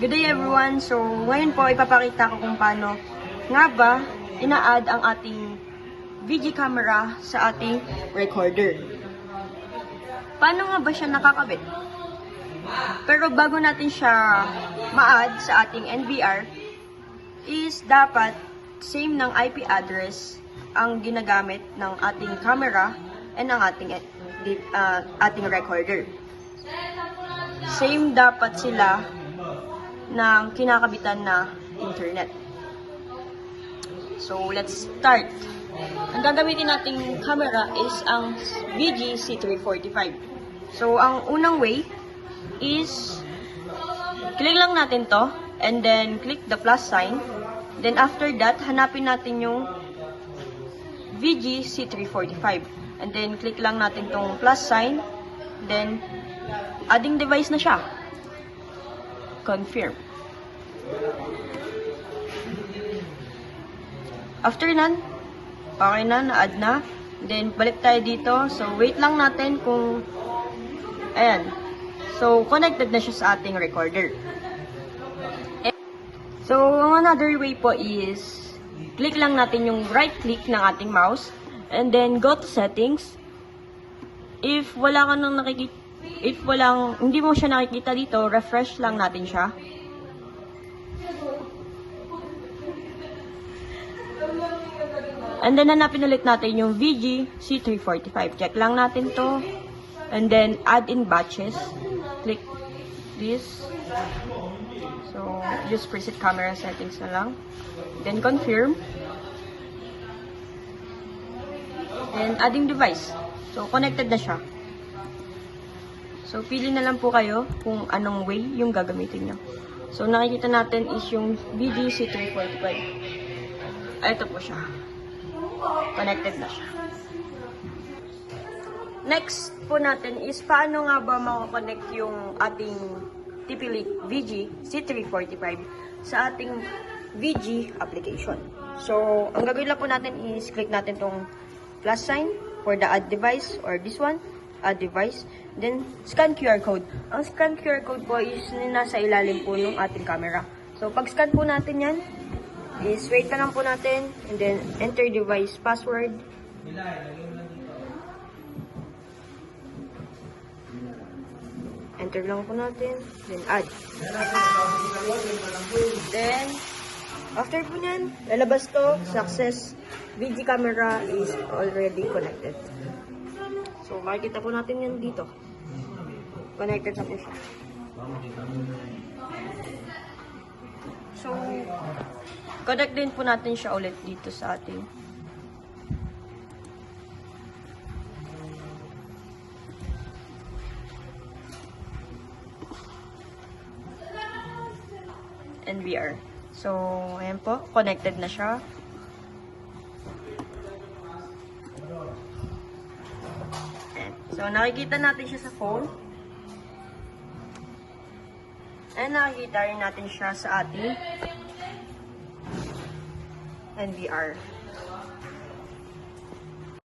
Good day everyone! So, ngayon po ipapakita ko kung paano nga ba ina-add ang ating VG camera sa ating recorder. Paano nga ba siya nakakabit? Pero bago natin siya ma-add sa ating NVR, is dapat same ng IP address ang ginagamit ng ating camera and ng ating recorder. Same dapat sila ng kinakabitan na internet. So, let's start. Ang gagamitin nating camera is ang VG C345. So, ang unang way is click lang natin to and then click the plus sign. Then after that, hanapin natin yung VG C345. And then click lang natin tong plus sign. Then, adding device na siya. Confirm. After nun, okay na, na-add na. Then, balik tayo dito. So, wait lang natin kung, ayan. So, connected na siya sa ating recorder. So, another way po is, click lang natin yung right click ng ating mouse. And then, go to settings. If wala ka nang nakikita, hindi mo siya nakikita dito, refresh lang natin siya. And then, hanapin ulit natin yung VG C345. Check lang natin to. And then, add in batches. Click this. So, just preset camera settings na lang. Then, confirm. Then, adding device. So, connected na siya. So, pili na lang po kayo kung anong way yung gagamitin nyo. So, nakikita natin is yung VG C345. Ito po siya. Connected na siya. Next po natin is paano nga ba makakonect yung ating TP-Link VG C345 sa ating VG application. So, ang gagawin lang po natin is click natin tong plus sign for the add device or this one, add device. Then, scan QR code. Ang scan QR code po is nasa ilalim po ng ating camera. So, pag scan po natin yan, is wait ka lang po natin, and then enter device password. Enter lang po natin, then add. Then, after po nyan, lalabas to, success, VG camera is already connected. So, makikita po natin yan dito. Connected na po siya. So, connect din po natin siya ulit dito sa ating NVR. So, ayan po. Connected na siya. Ayan. So, nakikita natin siya sa phone. And nakikita rin natin siya sa ating NVR.